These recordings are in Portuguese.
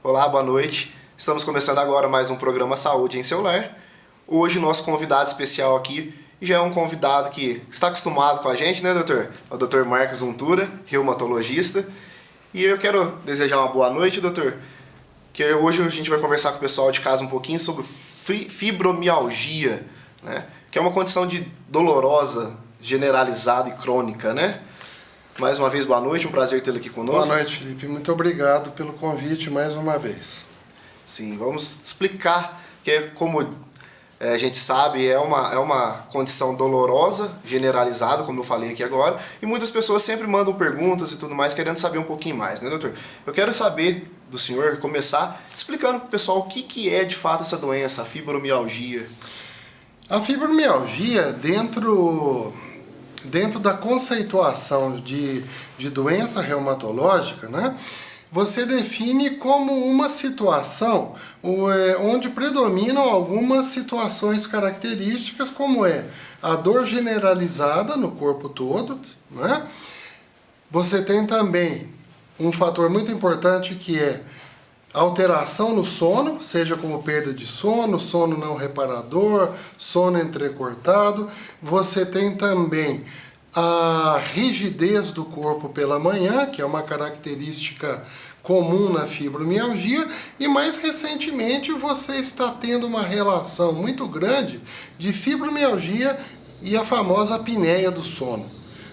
Olá, boa noite. Estamos começando agora mais um programa Saúde em Seu Lar. Hoje nosso convidado especial aqui já é um convidado que está acostumado com a gente, né, doutor? É o doutor Marcos Untura, reumatologista. E eu quero desejar uma boa noite, doutor, que hoje a gente vai conversar com o pessoal de casa um pouquinho sobre fibromialgia, né? Que é uma condição dolorosa, generalizada e crônica, né? Mais uma vez, boa noite, um prazer tê-lo aqui conosco. Boa noite, Felipe. Muito obrigado pelo convite mais uma vez. Sim, vamos explicar que, como a gente sabe, é uma condição dolorosa, generalizada, como eu falei aqui agora, e muitas pessoas sempre mandam perguntas e tudo mais, querendo saber um pouquinho mais, né, doutor? Eu quero saber do senhor, começar explicando para o pessoal o que é de fato essa doença, a fibromialgia. A fibromialgia, dentro da conceituação de doença reumatológica, né, você define como uma situação onde predominam algumas situações características, como a dor generalizada no corpo todo, né? Você tem também um fator muito importante que é alteração no sono, seja como perda de sono, sono não reparador, sono entrecortado. Você tem também a rigidez do corpo pela manhã, que é uma característica comum na fibromialgia, e mais recentemente você está tendo uma relação muito grande de fibromialgia e a famosa apneia do sono.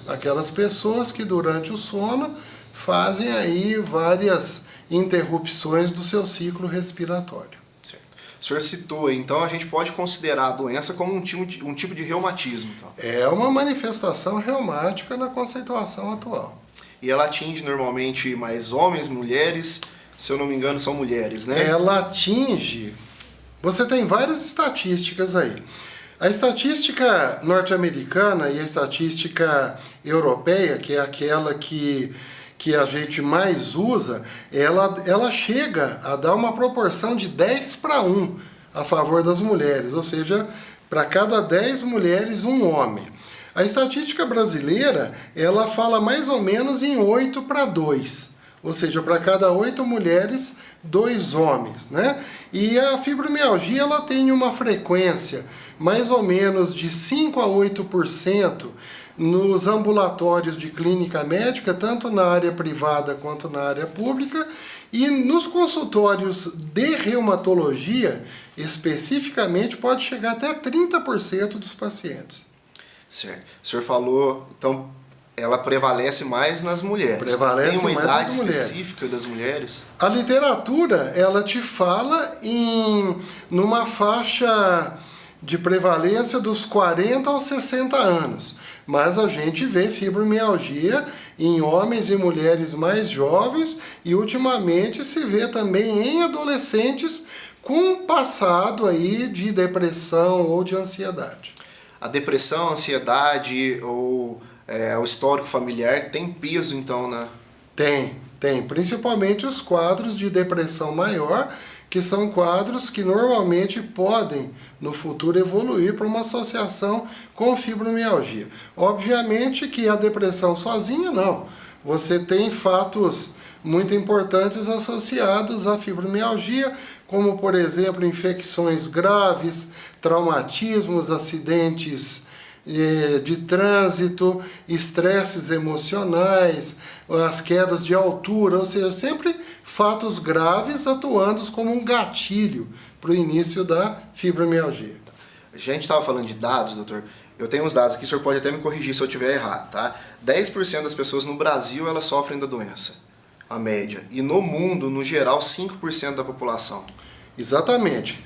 Aquelas pessoas que durante o sono fazem aí várias interrupções do seu ciclo respiratório. Certo. O senhor citou, então a gente pode considerar a doença como um tipo de reumatismo. Então. É uma manifestação reumática na conceituação atual. E ela atinge normalmente mais homens, mulheres, se eu não me engano são mulheres, né? Ela atinge... Você tem várias estatísticas aí. A estatística norte-americana e a estatística europeia, que é aquela que a gente mais usa, ela chega a dar uma proporção de 10:1 a favor das mulheres, ou seja, para cada 10 mulheres, um homem. A estatística brasileira, ela fala mais ou menos em 8:2, ou seja, para cada 8 mulheres, 2 homens, né? E a fibromialgia, ela tem uma frequência mais ou menos de 5 a 8% nos ambulatórios de clínica médica, tanto na área privada quanto na área pública, e nos consultórios de reumatologia, especificamente, pode chegar até 30% dos pacientes. Certo. O senhor falou, então, ela prevalece mais nas mulheres. Prevalece Tem uma mais idade nas mulheres. específica das mulheres? A literatura, ela te fala numa faixa de prevalência dos 40 aos 60 anos. Mas a gente vê fibromialgia em homens e mulheres mais jovens e ultimamente se vê também em adolescentes com passado aí de depressão ou de ansiedade. A depressão, a ansiedade ou o histórico familiar tem peso então na... Tem. Principalmente os quadros de depressão maior, que são quadros que normalmente podem, no futuro, evoluir para uma associação com fibromialgia. Obviamente que a depressão sozinha, não. Você tem fatos muito importantes associados à fibromialgia, como, por exemplo, infecções graves, traumatismos, acidentes de trânsito, estresses emocionais, as quedas de altura, ou seja, sempre fatos graves atuando como um gatilho para o início da fibromialgia. A gente estava falando de dados, doutor. Eu tenho uns dados aqui, o senhor pode até me corrigir se eu estiver errado, tá? 10% das pessoas no Brasil, elas sofrem da doença, a média. E no mundo, no geral, 5% da população. Exatamente.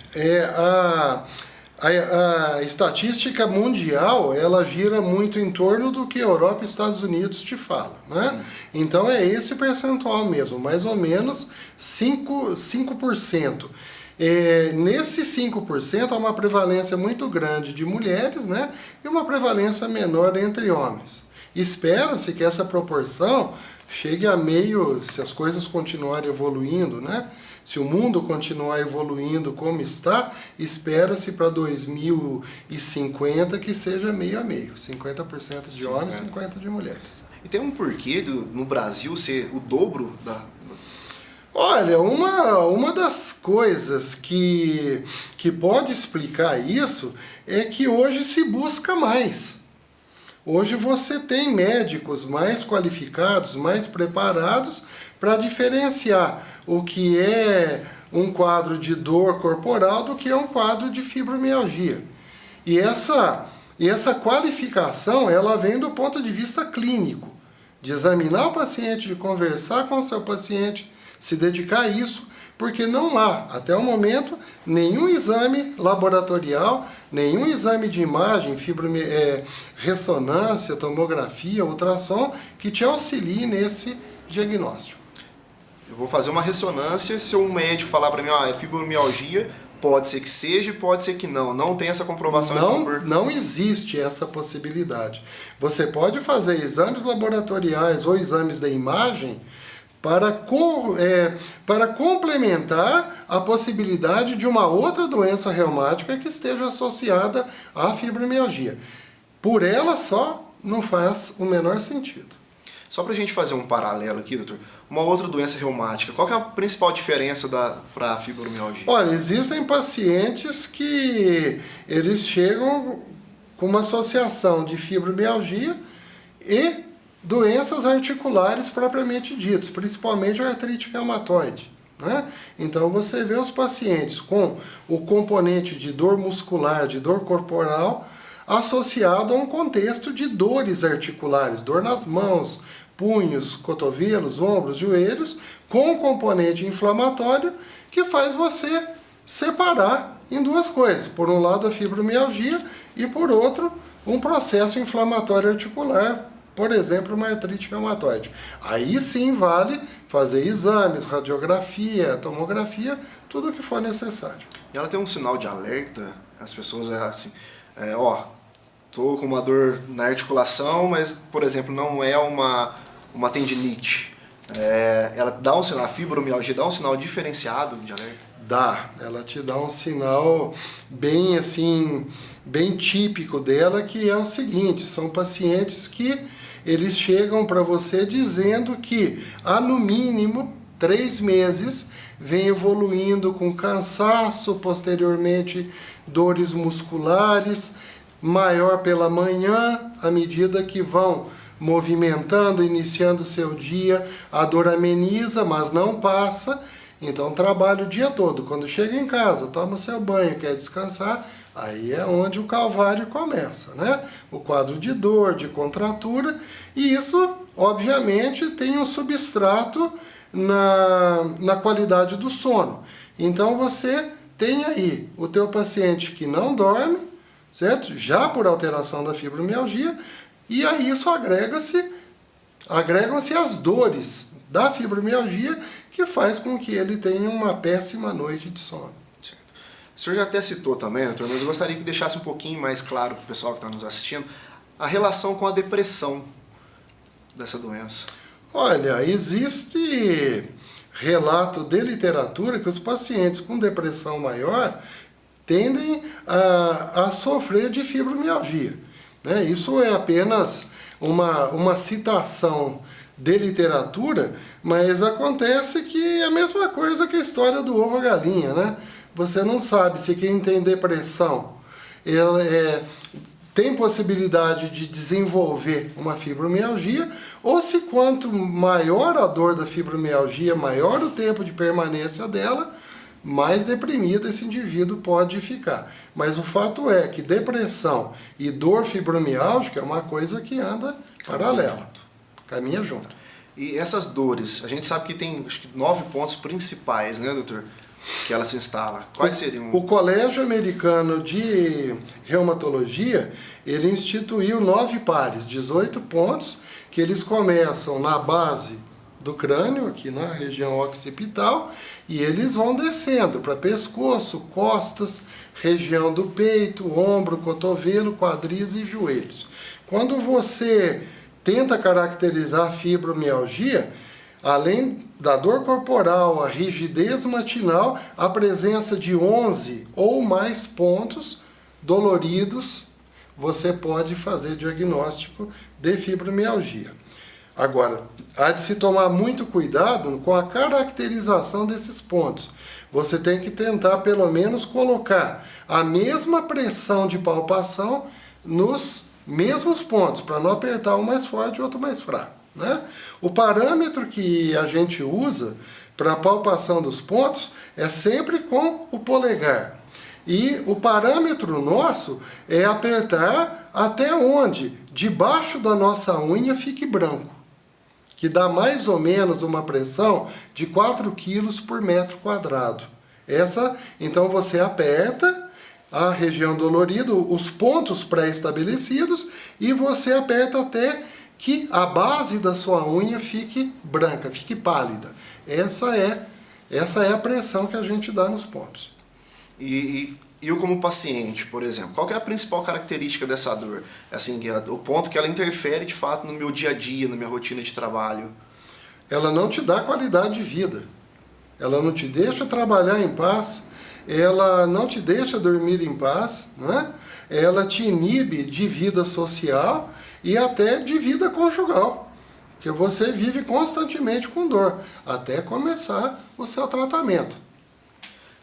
A estatística mundial, ela gira muito em torno do que a Europa e Estados Unidos te falam, né? Sim. Então é esse percentual mesmo, mais ou menos 5%. Nesse 5% há uma prevalência muito grande de mulheres, né? E uma prevalência menor entre homens. Espera-se que essa proporção chegue a meio, se as coisas continuarem evoluindo, né? Se o mundo continuar evoluindo como está, espera-se para 2050 que seja meio a meio, 50% de homens e 50% de mulheres. E tem um porquê no Brasil ser o dobro da... Olha, uma das coisas que pode explicar isso é que hoje se busca mais. Hoje você tem médicos mais qualificados, mais preparados para diferenciar o que é um quadro de dor corporal do que é um quadro de fibromialgia. E essa qualificação, ela vem do ponto de vista clínico, de examinar o paciente, de conversar com o seu paciente, se dedicar a isso, porque não há, até o momento, nenhum exame laboratorial, nenhum exame de imagem, ressonância, tomografia, ultrassom, que te auxilie nesse diagnóstico. Eu vou fazer uma ressonância, se um médico falar para mim, é fibromialgia, pode ser que seja, pode ser que não. Não tem essa comprovação. Não existe essa possibilidade. Você pode fazer exames laboratoriais ou exames de imagem para complementar a possibilidade de uma outra doença reumática que esteja associada à fibromialgia. Por ela só não faz o menor sentido. Só para a gente fazer um paralelo aqui, doutor, uma outra doença reumática, qual que é a principal diferença para a fibromialgia? Olha, existem pacientes que eles chegam com uma associação de fibromialgia e doenças articulares propriamente ditas, principalmente a artrite reumatoide, né? Então você vê os pacientes com o componente de dor muscular, de dor corporal, associado a um contexto de dores articulares, dor nas mãos, punhos, cotovelos, ombros, joelhos, com um componente inflamatório que faz você separar em duas coisas. Por um lado a fibromialgia e por outro um processo inflamatório articular, por exemplo, uma artrite reumatoide. Aí sim vale fazer exames, radiografia, tomografia, tudo o que for necessário. E ela tem um sinal de alerta, as pessoas assim, tô com uma dor na articulação, mas, por exemplo, não é uma tendinite. Ela dá um sinal, a fibromialgia dá um sinal diferenciado de alerta? Ela te dá um sinal bem assim, bem típico dela, que é o seguinte, são pacientes que eles chegam para você dizendo que há no mínimo 3 meses vem evoluindo com cansaço, posteriormente dores musculares, maior pela manhã, à medida que vão movimentando, iniciando o seu dia, a dor ameniza, mas não passa, então trabalha o dia todo. Quando chega em casa, toma seu banho, quer descansar, aí é onde o calvário começa, né? O quadro de dor, de contratura, e isso, obviamente, tem um substrato na qualidade do sono. Então você tem aí o teu paciente que não dorme, certo? Já por alteração da fibromialgia, e a isso agregam-se as dores da fibromialgia, que faz com que ele tenha uma péssima noite de sono. Certo. O senhor já até citou também, doutor, mas eu gostaria que deixasse um pouquinho mais claro para o pessoal que está nos assistindo a relação com a depressão dessa doença. Olha, existe relato de literatura que os pacientes com depressão maior tendem a sofrer de fibromialgia, né? Isso é apenas uma citação de literatura, mas acontece que é a mesma coisa que a história do ovo e a galinha, né? Você não sabe se quem tem depressão tem possibilidade de desenvolver uma fibromialgia, ou se quanto maior a dor da fibromialgia, maior o tempo de permanência dela, mais deprimido esse indivíduo pode ficar. Mas o fato é que depressão e dor fibromialgica é uma coisa que anda paralela, caminha junto. E essas dores, a gente sabe que tem acho que 9 pontos principais, né, doutor? Que ela se instala. Quais seriam? O Colégio Americano de Reumatologia, ele instituiu 9 pares, 18 pontos, que eles começam na base do crânio, aqui na região occipital, e eles vão descendo para pescoço, costas, região do peito, ombro, cotovelo, quadris e joelhos. Quando você tenta caracterizar a fibromialgia, além da dor corporal, a rigidez matinal, a presença de 11 ou mais pontos doloridos, você pode fazer diagnóstico de fibromialgia. Agora, há de se tomar muito cuidado com a caracterização desses pontos. Você tem que tentar, pelo menos, colocar a mesma pressão de palpação nos mesmos pontos, para não apertar um mais forte e outro mais fraco, né? O parâmetro que a gente usa para a palpação dos pontos é sempre com o polegar. E o parâmetro nosso é apertar até onde debaixo da nossa unha fique branco, que dá mais ou menos uma pressão de 4 kg por metro quadrado. Então você aperta a região dolorida, os pontos pré-estabelecidos, e você aperta até que a base da sua unha fique branca, fique pálida. Essa é a pressão que a gente dá nos pontos. E eu como paciente, por exemplo, qual que é a principal característica dessa dor? Assim, o ponto que ela interfere de fato no meu dia a dia, na minha rotina de trabalho. Ela não te dá qualidade de vida. Ela não te deixa trabalhar em paz. Ela não te deixa dormir em paz, né? Ela te inibe de vida social e até de vida conjugal, porque você vive constantemente com dor, até começar o seu tratamento.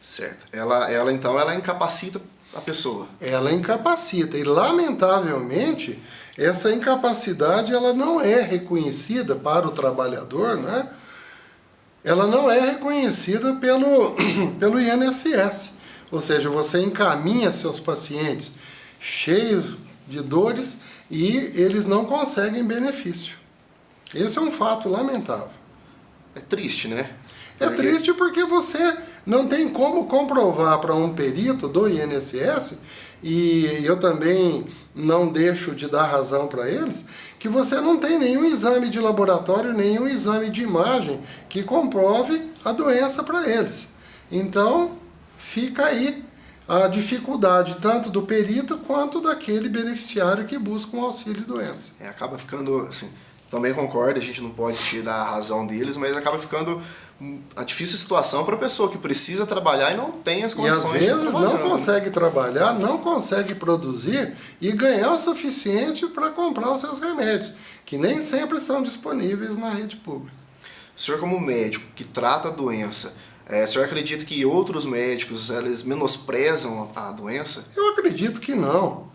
Certo. Ela então, ela incapacita a pessoa. Ela incapacita e, lamentavelmente, essa incapacidade ela não é reconhecida para o trabalhador, né? Ela não é reconhecida pelo INSS. Ou seja, você encaminha seus pacientes cheios de dores e eles não conseguem benefício. Esse é um fato lamentável. É triste, né? É triste porque você não tem como comprovar para um perito do INSS, e eu também não deixo de dar razão para eles, que você não tem nenhum exame de laboratório, nenhum exame de imagem que comprove a doença para eles. Então, fica aí a dificuldade tanto do perito quanto daquele beneficiário que busca um auxílio-doença. Acaba ficando, assim, também concordo, a gente não pode tirar a razão deles, mas acaba ficando a difícil situação para a pessoa que precisa trabalhar e não tem as condições. E às vezes não consegue trabalhar, não consegue produzir e ganhar o suficiente para comprar os seus remédios, que nem sempre estão disponíveis na rede pública. O senhor, como médico que trata a doença, o senhor acredita que outros médicos eles menosprezam a doença? Eu acredito que não.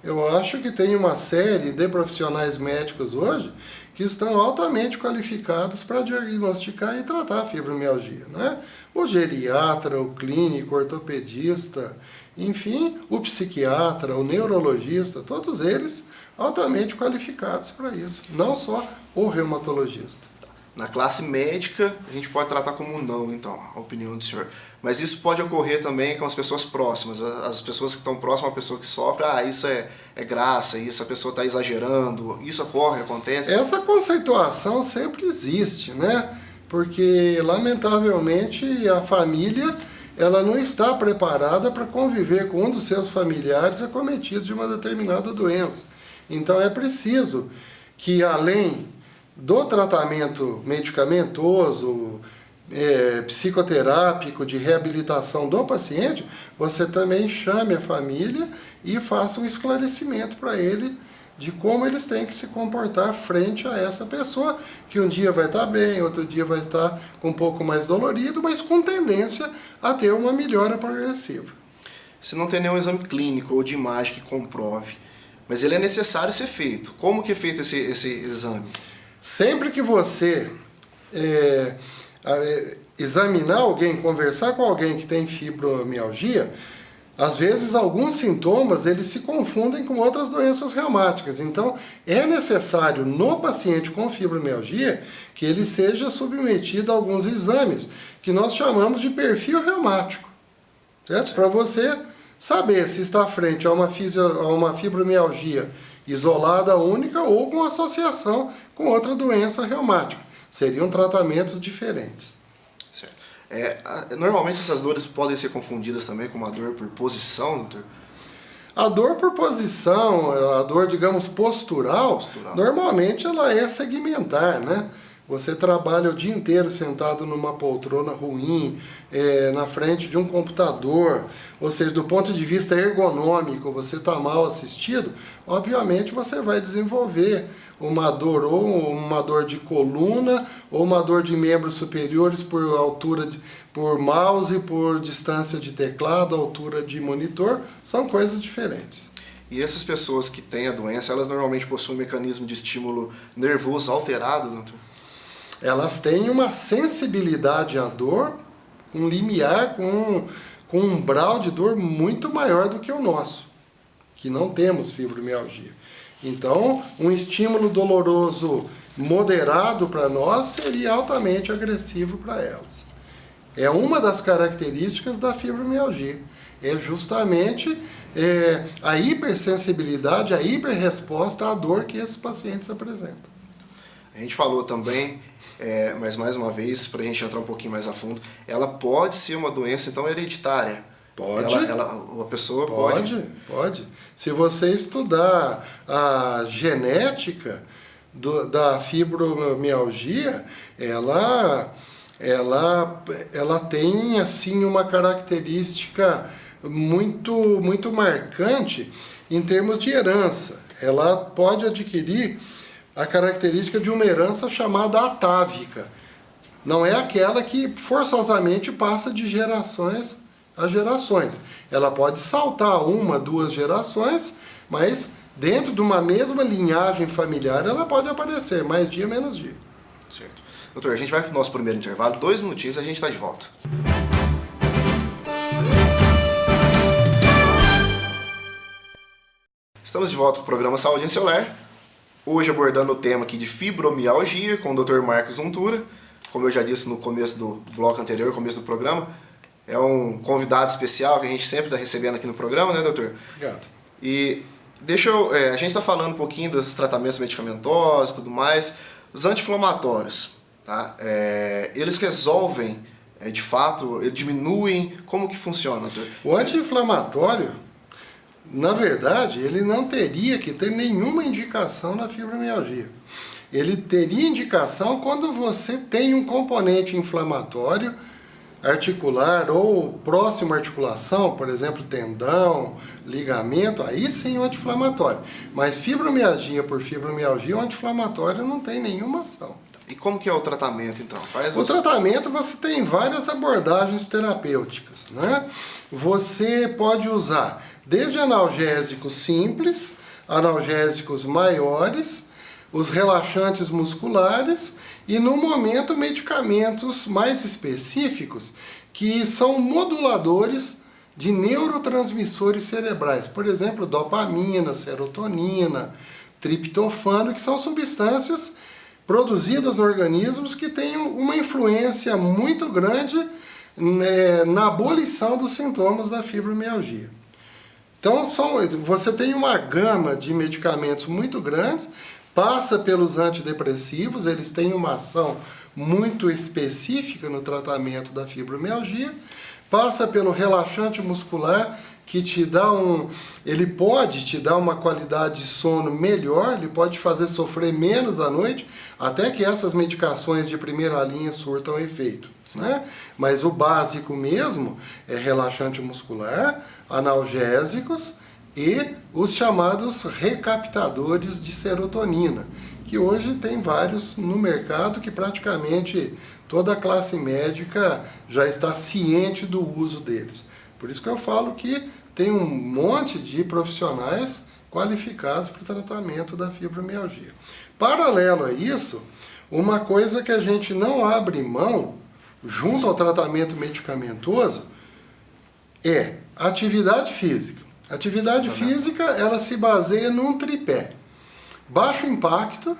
Eu acho que tem uma série de profissionais médicos hoje que estão altamente qualificados para diagnosticar e tratar a fibromialgia, né? O geriatra, o clínico, o ortopedista, enfim, o psiquiatra, o neurologista, todos eles altamente qualificados para isso, não só o reumatologista. Na classe médica, a gente pode tratar como não, então, a opinião do senhor. Mas isso pode ocorrer também com as pessoas próximas, as pessoas que estão próximas à pessoa que sofre, isso é graça, isso a pessoa está exagerando, isso acontece. Essa conceituação sempre existe, né? Porque, lamentavelmente, a família ela não está preparada para conviver com um dos seus familiares acometido de uma determinada doença. Então é preciso que, além do tratamento medicamentoso, psicoterápico, de reabilitação do paciente, você também chame a família e faça um esclarecimento para ele de como eles têm que se comportar frente a essa pessoa, que um dia vai estar bem, outro dia vai estar com um pouco mais dolorido, mas com tendência a ter uma melhora progressiva. Se não tem nenhum exame clínico ou de imagem que comprove, mas ele é necessário ser feito, como que é feito esse exame? Sempre que você examinar alguém, conversar com alguém que tem fibromialgia, às vezes alguns sintomas eles se confundem com outras doenças reumáticas. Então é necessário no paciente com fibromialgia que ele seja submetido a alguns exames que nós chamamos de perfil reumático, certo? Para você saber se está frente a uma fibromialgia isolada única ou com associação com outra doença reumática. Seriam tratamentos diferentes. Certo. Normalmente essas dores podem ser confundidas também com uma dor por posição, doutor? A dor por posição, a dor, digamos, postural, normalmente ela é segmentar, né? Você trabalha o dia inteiro sentado numa poltrona ruim, na frente de um computador, ou seja, do ponto de vista ergonômico, você está mal assistido, obviamente você vai desenvolver uma dor, ou uma dor de coluna, ou uma dor de membros superiores por altura, por mouse, por distância de teclado, altura de monitor, são coisas diferentes. E essas pessoas que têm a doença, elas normalmente possuem um mecanismo de estímulo nervoso alterado, doutor? Elas têm uma sensibilidade à dor, um limiar, com um umbral de dor muito maior do que o nosso, que não temos fibromialgia. Então, um estímulo doloroso moderado para nós seria altamente agressivo para elas. É uma das características da fibromialgia. É justamente a hipersensibilidade, a hiperresposta à dor que esses pacientes apresentam. A gente falou também, mas mais uma vez, para a gente entrar um pouquinho mais a fundo, ela pode ser uma doença, então, hereditária. Pode. A pessoa pode. Pode. Se você estudar a genética da fibromialgia, ela tem assim uma característica muito marcante em termos de herança. Ela pode adquirir a característica de uma herança chamada atávica. Não é aquela que forçosamente passa de gerações a gerações. Ela pode saltar 1, 2 gerações, mas dentro de uma mesma linhagem familiar ela pode aparecer mais dia, menos dia. Certo. Doutor, a gente vai para o nosso primeiro intervalo, 2 minutinhos e a gente está de volta. Estamos de volta com o programa Saúde em Seu Lar. Hoje abordando o tema aqui de fibromialgia com o Dr. Marcos Untura. Como eu já disse no começo do bloco anterior, começo do programa, é um convidado especial que a gente sempre está recebendo aqui no programa, né, doutor? Obrigado. E a gente está falando um pouquinho dos tratamentos medicamentosos e tudo mais. Os anti-inflamatórios, tá? Eles resolvem, de fato, eles diminuem, como que funciona, doutor? O anti-inflamatório, na verdade, ele não teria que ter nenhuma indicação na fibromialgia. Ele teria indicação quando você tem um componente inflamatório articular ou próximo à articulação, por exemplo, tendão, ligamento, aí sim o anti-inflamatório. Mas fibromialgia por fibromialgia, o anti-inflamatório não tem nenhuma ação. E como que é o tratamento, então? O tratamento, você tem várias abordagens terapêuticas, né? Você pode usar desde analgésicos simples, analgésicos maiores, os relaxantes musculares e, no momento, medicamentos mais específicos que são moduladores de neurotransmissores cerebrais. Por exemplo, dopamina, serotonina, triptofano, que são substâncias produzidas no organismo que têm uma influência muito grande na abolição dos sintomas da fibromialgia. Então, você tem uma gama de medicamentos muito grandes, passa pelos antidepressivos, eles têm uma ação muito específica no tratamento da fibromialgia, passa pelo relaxante muscular, que ele pode te dar uma qualidade de sono melhor, ele pode fazer sofrer menos à noite, até que essas medicações de primeira linha surtam efeito, né? Mas o básico mesmo é relaxante muscular, analgésicos e os chamados recaptadores de serotonina, que hoje tem vários no mercado que praticamente toda a classe médica já está ciente do uso deles. Por isso que eu falo que tem um monte de profissionais qualificados para o tratamento da fibromialgia. Paralelo a isso, uma coisa que a gente não abre mão, junto ao tratamento medicamentoso, é atividade física. Atividade física, ela se baseia num tripé: baixo impacto,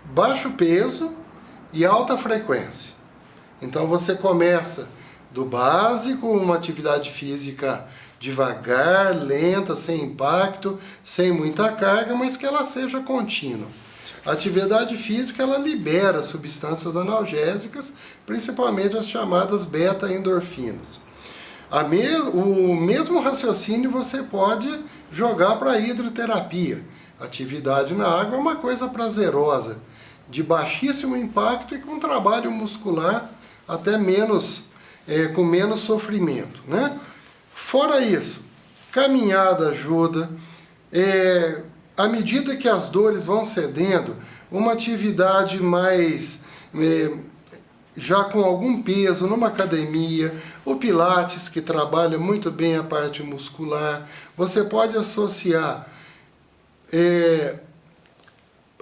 baixo peso e alta frequência. Então você começa do básico, uma atividade física devagar, lenta, sem impacto, sem muita carga, mas que ela seja contínua. A atividade física, ela libera substâncias analgésicas, principalmente as chamadas beta-endorfinas. O mesmo raciocínio você pode jogar para a hidroterapia. Atividade na água é uma coisa prazerosa, de baixíssimo impacto e com trabalho muscular até menos, com menos sofrimento, né? Fora isso, caminhada ajuda. À medida que as dores vão cedendo, uma atividade mais já com algum peso numa academia, o Pilates, que trabalha muito bem a parte muscular, você pode associar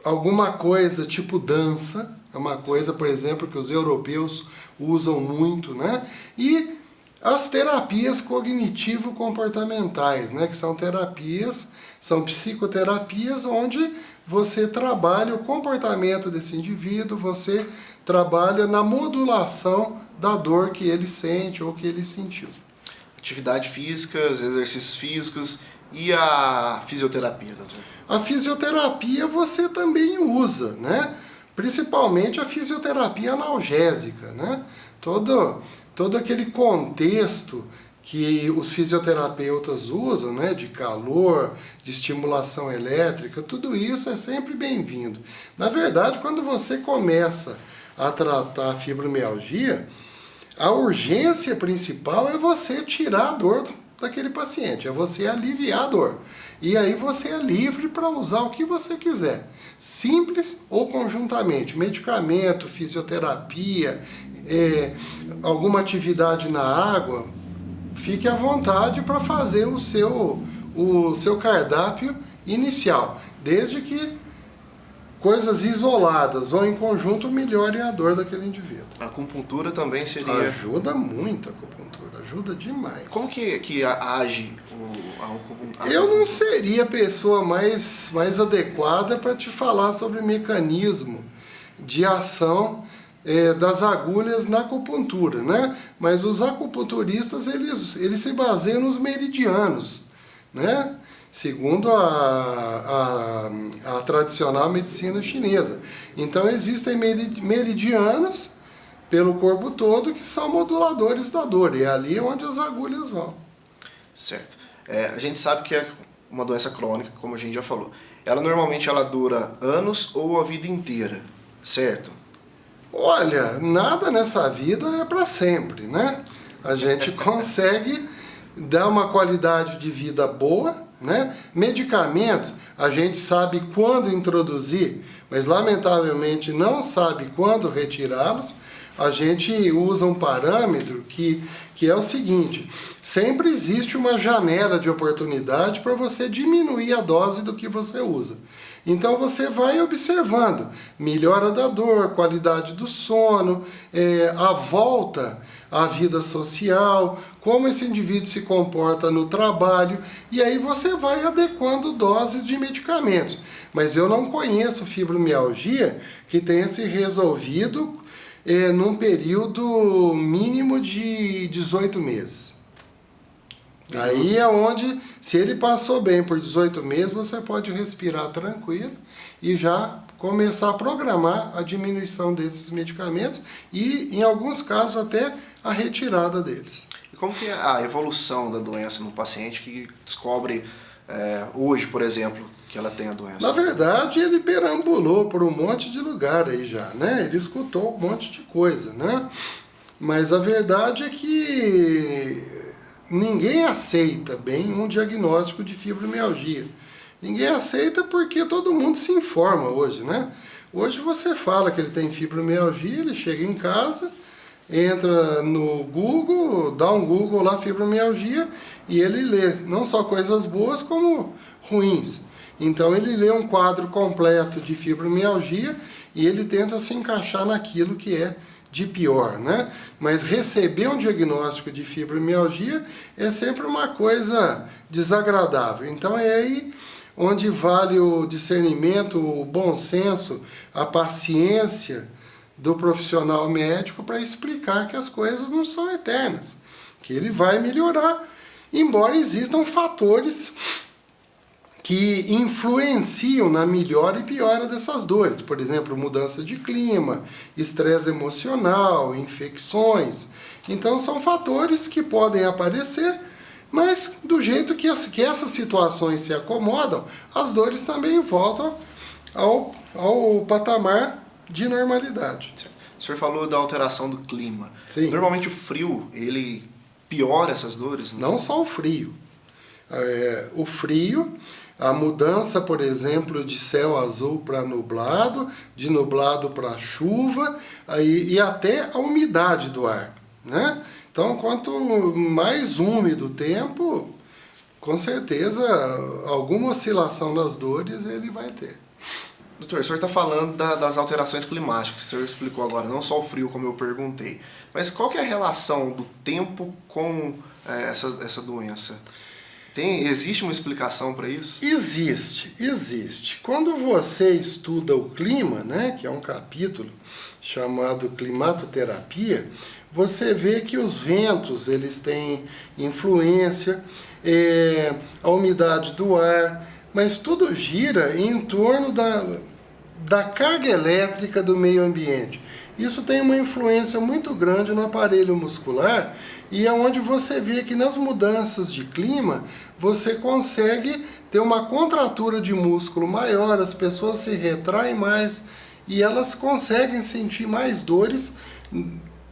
alguma coisa tipo dança, é uma coisa, por exemplo, que os europeus usam muito, né? E as terapias cognitivo-comportamentais, né? Que são terapias, são psicoterapias onde você trabalha o comportamento desse indivíduo, você trabalha na modulação da dor que ele sente ou que ele sentiu. Atividade física, os exercícios físicos e a fisioterapia, doutor? A fisioterapia você também usa, né? Principalmente a fisioterapia analgésica, né? Todo aquele contexto que os fisioterapeutas usam, né, de calor, de estimulação elétrica, tudo isso é sempre bem-vindo. Na verdade, quando você começa a tratar a fibromialgia, a urgência principal é você tirar a dor daquele paciente, é você aliviar a dor. E aí você é livre para usar o que você quiser, simples ou conjuntamente, medicamento, fisioterapia, alguma atividade na água. Fique à vontade para fazer o seu cardápio inicial, desde que coisas isoladas ou em conjunto melhorem a dor daquele indivíduo. A acupuntura também seria... Ajuda muito a acupuntura, ajuda demais. Como que age a acupuntura? Eu não seria a pessoa mais adequada para te falar sobre mecanismo de ação das agulhas na acupuntura, né? Mas os acupunturistas, eles se baseiam nos meridianos, né? Segundo a tradicional medicina chinesa. Então existem meridianos pelo corpo todo que são moduladores da dor, e é ali onde as agulhas vão. Certo. A gente sabe que é uma doença crônica, como a gente já falou. Ela normalmente dura anos ou a vida inteira, certo? Olha, nada nessa vida é para sempre, né? A gente consegue dar uma qualidade de vida boa, né? Medicamentos, a gente sabe quando introduzir, mas lamentavelmente não sabe quando retirá-los. A gente usa um parâmetro que é o seguinte: sempre existe uma janela de oportunidade para você diminuir a dose do que você usa. Então você vai observando melhora da dor, qualidade do sono, a volta à vida social, como esse indivíduo se comporta no trabalho, e aí você vai adequando doses de medicamentos. Mas eu não conheço fibromialgia que tenha se resolvido num período mínimo de 18 meses. Aí é onde, se ele passou bem por 18 meses, você pode respirar tranquilo e já começar a programar a diminuição desses medicamentos e, em alguns casos, até a retirada deles. E como que é a evolução da doença no paciente que descobre hoje, por exemplo, que ela tem a doença? Na verdade, ele perambulou por um monte de lugar aí já, né? Ele escutou um monte de coisa, né? Mas a verdade é que ninguém aceita bem um diagnóstico de fibromialgia. Ninguém aceita porque todo mundo se informa hoje, né? Hoje você fala que ele tem fibromialgia, ele chega em casa, entra no Google, dá um Google lá, fibromialgia, e ele lê não só coisas boas como ruins. Então ele lê um quadro completo de fibromialgia e ele tenta se encaixar naquilo que é de pior, né? Mas receber um diagnóstico de fibromialgia é sempre uma coisa desagradável. Então é aí onde vale o discernimento, o bom senso, a paciência do profissional médico para explicar que as coisas não são eternas, que ele vai melhorar, embora existam fatores que influenciam na melhora e piora dessas dores. Por exemplo, mudança de clima, estresse emocional, infecções. Então são fatores que podem aparecer, mas do jeito que essas situações se acomodam, as dores também voltam ao patamar de normalidade. O senhor falou da alteração do clima. Sim. Normalmente o frio, ele piora essas dores? Né? Não só o frio. O frio, a mudança, por exemplo, de céu azul para nublado, de nublado para chuva, e até a umidade do ar, né? Então, quanto mais úmido o tempo, com certeza alguma oscilação nas dores ele vai ter. Doutor, o senhor está falando das alterações climáticas, o senhor explicou agora, não só o frio, como eu perguntei. Mas qual que é a relação do tempo com essa doença? Existe uma explicação para isso? Existe. Quando você estuda o clima, né, que é um capítulo chamado Climatoterapia, você vê que os ventos eles têm influência, a umidade do ar, mas tudo gira em torno da carga elétrica do meio ambiente. Isso tem uma influência muito grande no aparelho muscular e é onde você vê que nas mudanças de clima você consegue ter uma contratura de músculo maior, as pessoas se retraem mais e elas conseguem sentir mais dores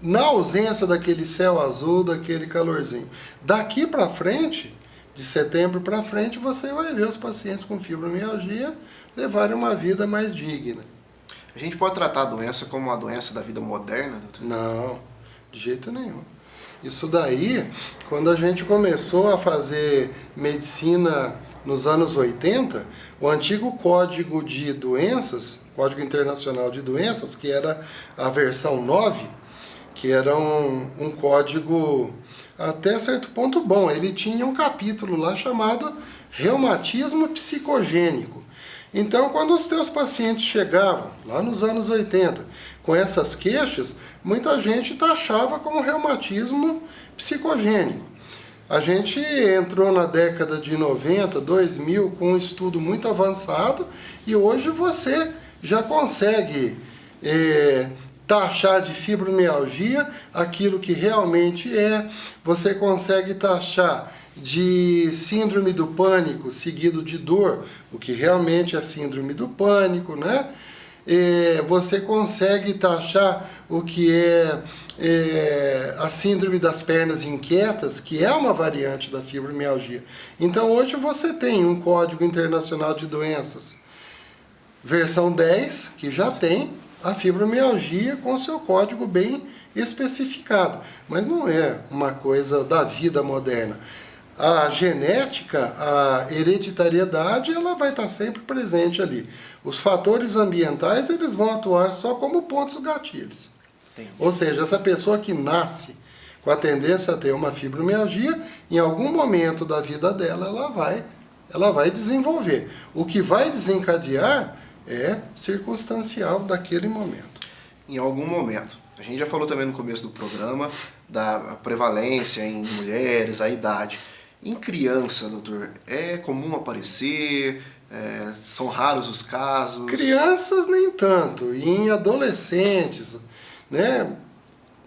na ausência daquele céu azul, daquele calorzinho. Daqui para frente, de setembro para frente, você vai ver os pacientes com fibromialgia levarem uma vida mais digna. A gente pode tratar a doença como uma doença da vida moderna, doutor? Não, de jeito nenhum. Isso daí, quando a gente começou a fazer medicina nos anos 80, o antigo Código de Doenças, Código Internacional de Doenças, que era a versão 9, que era um código até certo ponto bom. Ele tinha um capítulo lá chamado Reumatismo Psicogênico. Então, quando os teus pacientes chegavam, lá nos anos 80, com essas queixas, muita gente taxava como reumatismo psicogênico. A gente entrou na década de 90, 2000, com um estudo muito avançado, e hoje você já consegue taxar de fibromialgia aquilo que realmente é, você consegue taxar de síndrome do pânico seguido de dor, o que realmente é síndrome do pânico, né? Você consegue taxar o que é a síndrome das pernas inquietas, que é uma variante da fibromialgia. Então hoje você tem um Código Internacional de Doenças, versão 10, que já tem a fibromialgia com seu código bem especificado, mas não é uma coisa da vida moderna. A genética, a hereditariedade, ela vai estar sempre presente ali. Os fatores ambientais, eles vão atuar só como pontos gatilhos. Entendi. Ou seja, essa pessoa que nasce com a tendência a ter uma fibromialgia, em algum momento da vida dela, ela vai desenvolver. O que vai desencadear é circunstancial daquele momento. Em algum momento. A gente já falou também no começo do programa da prevalência em mulheres, a idade. Em criança, doutor, é comum aparecer? São raros os casos? Crianças nem tanto. E em adolescentes, né,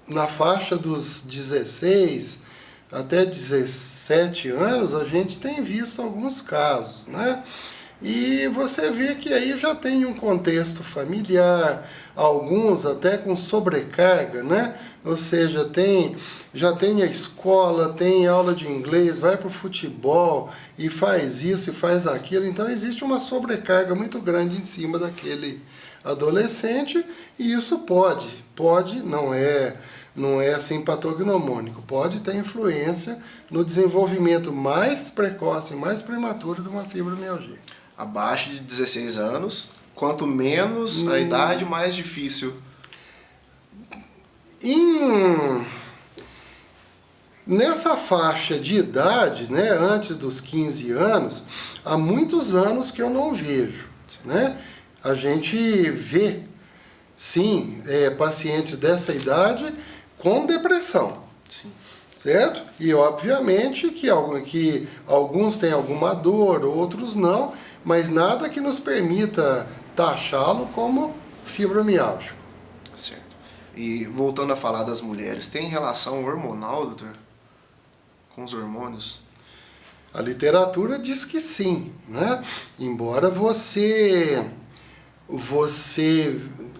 na faixa dos 16 até 17 anos, a gente tem visto alguns casos, né? E você vê que aí já tem um contexto familiar, alguns até com sobrecarga, né? Ou seja, já tem a escola, tem aula de inglês, vai para o futebol e faz isso e faz aquilo. Então existe uma sobrecarga muito grande em cima daquele adolescente e isso pode, não é assim patognomônico, pode ter influência no desenvolvimento mais precoce, mais prematuro de uma fibromialgia. Abaixo de 16 anos, quanto menos a idade, mais difícil. Nessa faixa de idade, né, antes dos 15 anos, há muitos anos que eu não vejo, né? A gente vê, sim, pacientes dessa idade com depressão. Sim. Certo? E obviamente que alguns têm alguma dor, outros não, mas nada que nos permita taxá-lo como fibromialgia. Certo. E voltando a falar das mulheres, tem relação hormonal, doutor? Com os hormônios? A literatura diz que sim, né? Embora você você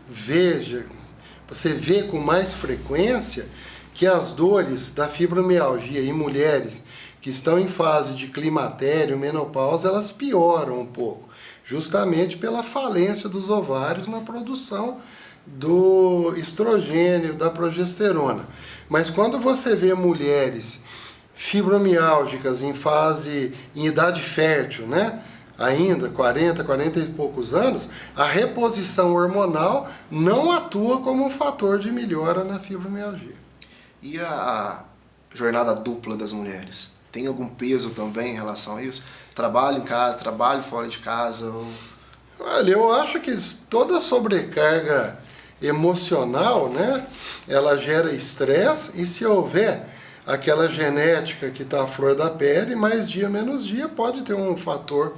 vê com mais frequência que as dores da fibromialgia em mulheres que estão em fase de climatério, menopausa, elas pioram um pouco, justamente pela falência dos ovários na produção do estrogênio, da progesterona. Mas quando você vê mulheres fibromiálgicas em idade fértil, né? Ainda 40 e poucos anos, a reposição hormonal não atua como um fator de melhora na fibromialgia. E a jornada dupla das mulheres? Tem algum peso também em relação a isso? Trabalho em casa, trabalho fora de casa? Ou... Olha, eu acho que toda sobrecarga emocional, né, ela gera estresse, e se houver aquela genética que está à flor da pele, mais dia menos dia pode ter um fator,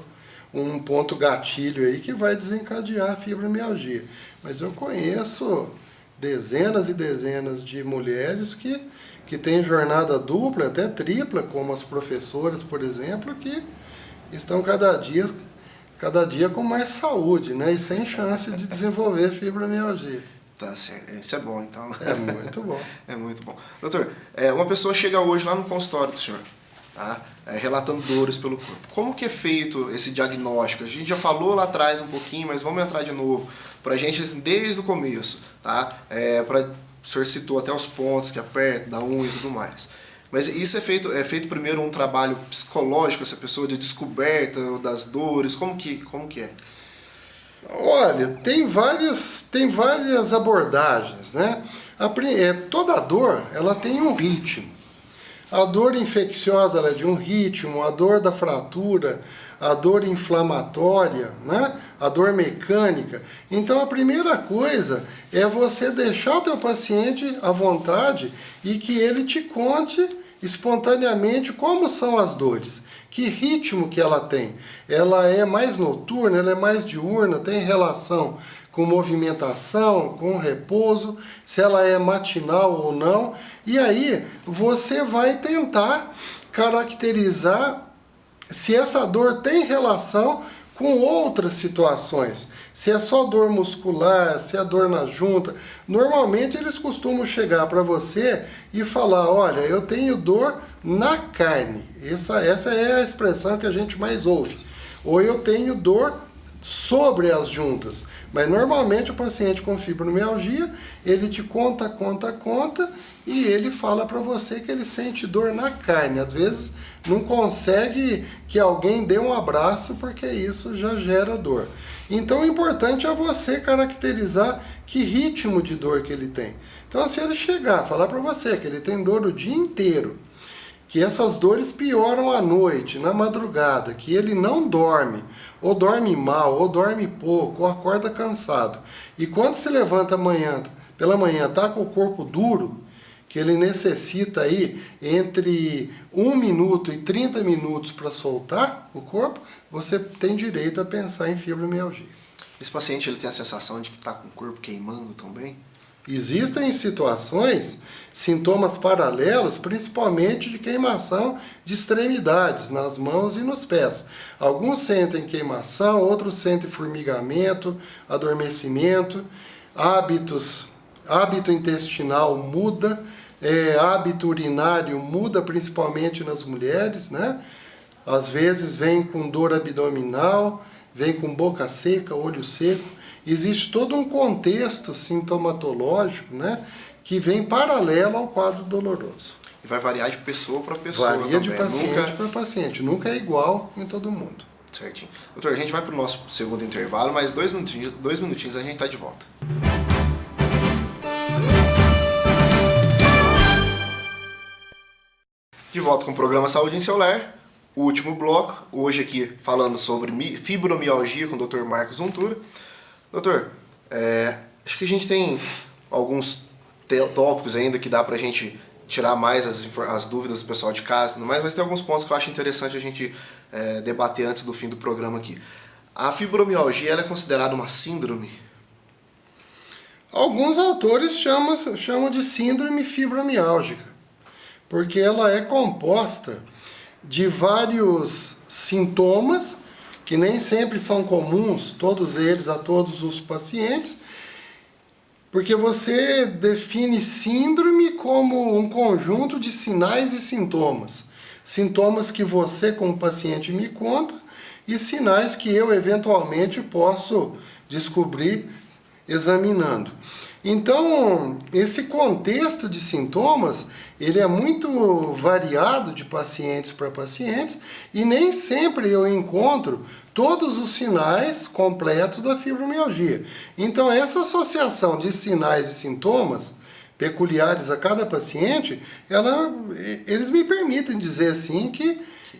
um ponto gatilho aí que vai desencadear a fibromialgia. Mas eu conheço dezenas e dezenas de mulheres que têm jornada dupla, até tripla, como as professoras, por exemplo, que estão cada dia com mais saúde, né? E sem chance de desenvolver fibromialgia. Tá certo. Isso é bom, então. É muito bom. É muito bom. Doutor, uma pessoa chega hoje lá no consultório do senhor, tá? Relatando dores pelo corpo. Como que é feito esse diagnóstico? A gente já falou lá atrás um pouquinho, mas vamos entrar de novo. Pra gente, desde o começo, tá? O senhor citou até os pontos que aperta, da unha e tudo mais. Mas isso é feito primeiro um trabalho psicológico, essa pessoa de descoberta das dores, como que é? Olha, tem várias abordagens, né? Toda dor, ela tem um ritmo. A dor infecciosa ela é de um ritmo, a dor da fratura, a dor inflamatória, né? A dor mecânica. Então a primeira coisa é você deixar o teu paciente à vontade e que ele te conte espontaneamente como são as dores, que ritmo que ela tem. Ela é mais noturna, ela é mais diurna, tem relação com movimentação, com repouso, se ela é matinal ou não. E aí você vai tentar caracterizar se essa dor tem relação com outras situações. Se é só dor muscular, se é dor na junta. Normalmente eles costumam chegar para você e falar, olha, eu tenho dor na carne. Essa é a expressão que a gente mais ouve. Ou eu tenho dor sobre as juntas. Mas normalmente o paciente com fibromialgia, ele te conta, e ele fala para você que ele sente dor na carne. Às vezes não consegue que alguém dê um abraço, porque isso já gera dor. Então o importante é você caracterizar que ritmo de dor que ele tem. Então se ele chegar, falar para você que ele tem dor o dia inteiro, que essas dores pioram à noite, na madrugada, que ele não dorme, ou dorme mal, ou dorme pouco, ou acorda cansado, e quando se levanta pela manhã está com o corpo duro, que ele necessita aí entre 1 minuto e 30 minutos para soltar o corpo, você tem direito a pensar em fibromialgia. Esse paciente ele tem a sensação de que está com o corpo queimando também? Existem situações, sintomas paralelos, principalmente de queimação de extremidades, nas mãos e nos pés. Alguns sentem queimação, outros sentem formigamento, adormecimento, hábito intestinal muda, hábito urinário muda, principalmente nas mulheres, né? Às vezes vem com dor abdominal, vem com boca seca, olho seco. Existe todo um contexto sintomatológico, né, que vem paralelo ao quadro doloroso. E vai variar de pessoa para pessoa. Varia também. De paciente para paciente, nunca é igual em todo mundo. Certinho. Doutor, a gente vai para o nosso segundo intervalo, mas 2 minutinhos a gente está de volta. De volta com o programa Saúde em Seu Lar, o último bloco, hoje aqui falando sobre fibromialgia com o Dr. Marcos Untura. Doutor, acho que a gente tem alguns tópicos ainda que dá pra gente tirar mais as dúvidas do pessoal de casa e tudo mais, mas tem alguns pontos que eu acho interessante a gente debater antes do fim do programa aqui. A fibromialgia ela é considerada uma síndrome? Alguns autores chamam de síndrome fibromiálgica, porque ela é composta de vários sintomas que nem sempre são comuns, todos eles, a todos os pacientes, porque você define síndrome como um conjunto de sinais e sintomas. Sintomas que você, como paciente, me conta e sinais que eu, eventualmente, posso descobrir examinando. Então, esse contexto de sintomas, ele é muito variado de pacientes para pacientes e nem sempre eu encontro todos os sinais completos da fibromialgia. Então, essa associação de sinais e sintomas peculiares a cada paciente, eles me permitem dizer assim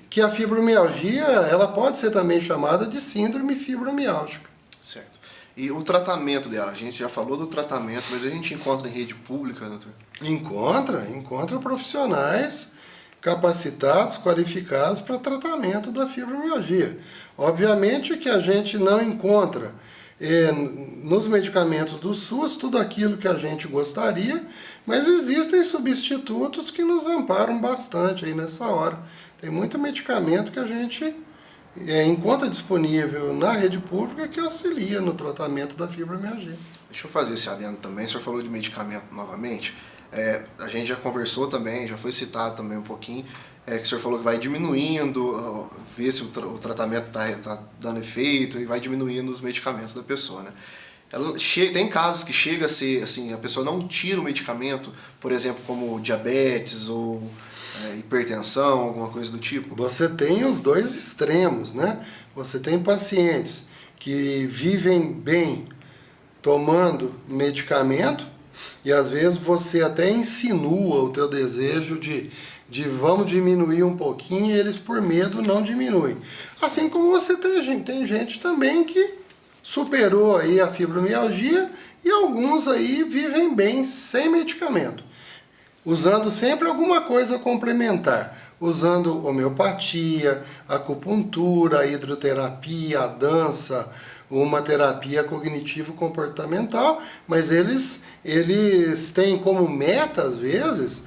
que a fibromialgia ela pode ser também chamada de síndrome fibromiálgica. Certo. E o tratamento dela, a gente já falou do tratamento, mas a gente encontra em rede pública, doutor? Encontra profissionais capacitados, qualificados para tratamento da fibromialgia. Obviamente que a gente não encontra nos medicamentos do SUS tudo aquilo que a gente gostaria, mas existem substitutos que nos amparam bastante aí nessa hora. Tem muito medicamento que a gente encontra disponível na rede pública que auxilia no tratamento da fibromialgia. Deixa eu fazer esse adendo também. O senhor falou de medicamento novamente. A gente já conversou também, já foi citado também um pouquinho, que o senhor falou que vai diminuindo, ver se o tratamento está dando efeito e vai diminuindo os medicamentos da pessoa, né? Tem casos que chega a ser assim, a pessoa não tira o medicamento, por exemplo, como diabetes ou hipertensão, alguma coisa do tipo. Você tem os dois extremos, né? Você tem pacientes que vivem bem tomando medicamento e às vezes você até insinua o teu desejo de vamos diminuir um pouquinho e eles por medo não diminuem. Assim como você tem gente também que superou aí a fibromialgia e alguns aí vivem bem sem medicamento, usando sempre alguma coisa complementar, usando homeopatia, acupuntura, a hidroterapia, a dança, uma terapia cognitivo-comportamental, mas eles têm como meta, às vezes,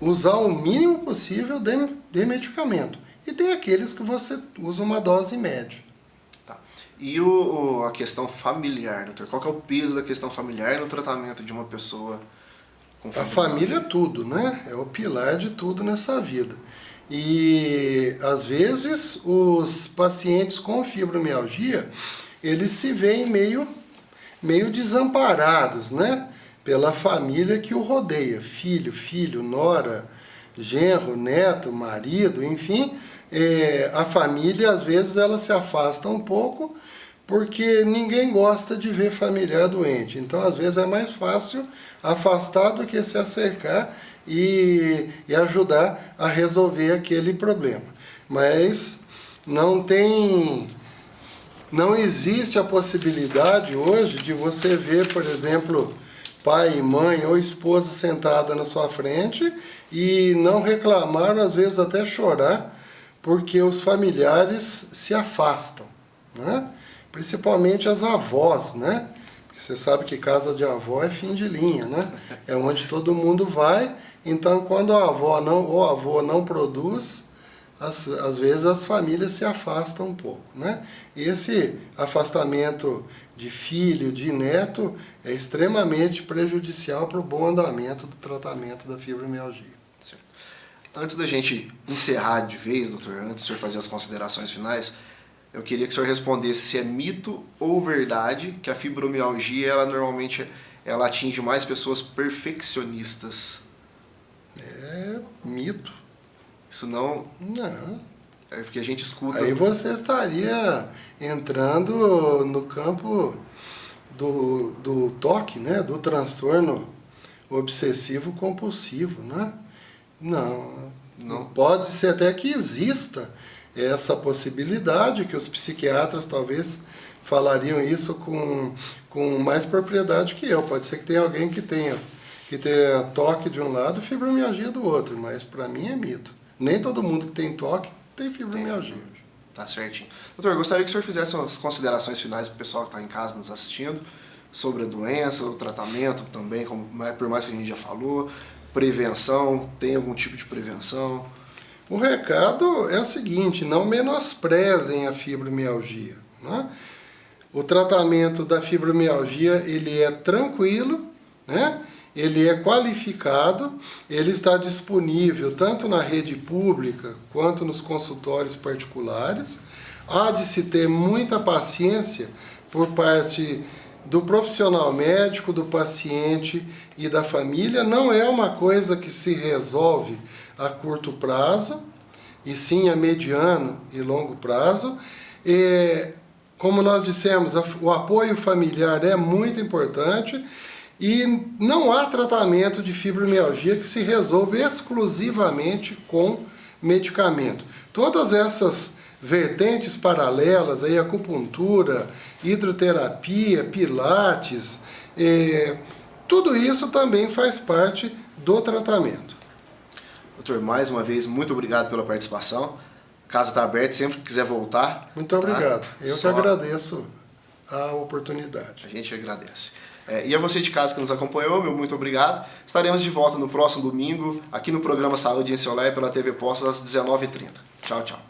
usar o mínimo possível de medicamento. E tem aqueles que você usa uma dose média. Tá. E a questão familiar, doutor? Qual que é o peso da questão familiar no tratamento de uma pessoa com fibromialgia? A família é tudo, né? É o pilar de tudo nessa vida. E, às vezes, os pacientes com fibromialgia, eles se veem meio desamparados, né? Pela família que o rodeia, filho, nora, genro, neto, marido, enfim, a família às vezes ela se afasta um pouco porque ninguém gosta de ver familiar doente. Então às vezes é mais fácil afastar do que se acercar e ajudar a resolver aquele problema. Mas não existe a possibilidade hoje de você ver, por exemplo, pai, mãe ou esposa sentada na sua frente e não reclamar, às vezes até chorar, porque os familiares se afastam, né? Principalmente as avós, né? Porque você sabe que casa de avó é fim de linha, né? É onde todo mundo vai, então quando a avó ou o avô não produz, às vezes as famílias se afastam um pouco, né? E esse afastamento de filho, de neto, é extremamente prejudicial para o bom andamento do tratamento da fibromialgia. Certo. Antes da gente encerrar de vez, doutor, antes do senhor fazer as considerações finais, eu queria que o senhor respondesse se é mito ou verdade que a fibromialgia, ela normalmente atinge mais pessoas perfeccionistas. É mito. Isso não... Não. É porque a gente escuta... Aí você estaria entrando no campo do TOC, né? Do transtorno obsessivo compulsivo, né? Não. Pode ser até que exista essa possibilidade, que os psiquiatras talvez falariam isso com mais propriedade que eu. Pode ser que tenha alguém que tenha TOC de um lado e fibromialgia do outro, mas para mim é mito. Nem todo mundo que tem TOC tem fibromialgia. Tá certinho. Doutor, eu gostaria que o senhor fizesse as considerações finais para o pessoal que está em casa nos assistindo, sobre a doença, o tratamento também, por mais que a gente já falou, prevenção, tem algum tipo de prevenção? O recado é o seguinte, não menosprezem a fibromialgia, né? O tratamento da fibromialgia, ele é tranquilo, né? Ele é qualificado, ele está disponível tanto na rede pública quanto nos consultórios particulares. Há de se ter muita paciência por parte do profissional médico, do paciente e da família. Não é uma coisa que se resolve a curto prazo, e sim a mediano e longo prazo. Como nós dissemos, o apoio familiar é muito importante e não há tratamento de fibromialgia que se resolva exclusivamente com medicamento. Todas essas vertentes paralelas, aí, acupuntura, hidroterapia, pilates, tudo isso também faz parte do tratamento. Doutor, mais uma vez, muito obrigado pela participação. A casa está aberta, sempre que quiser voltar. Muito obrigado. Tá? Eu que agradeço a oportunidade. A gente agradece. E a você de casa que nos acompanhou, meu muito obrigado. Estaremos de volta no próximo domingo, aqui no programa Saúde em Seu Lar, pela TV Postos, às 19h30. Tchau, tchau.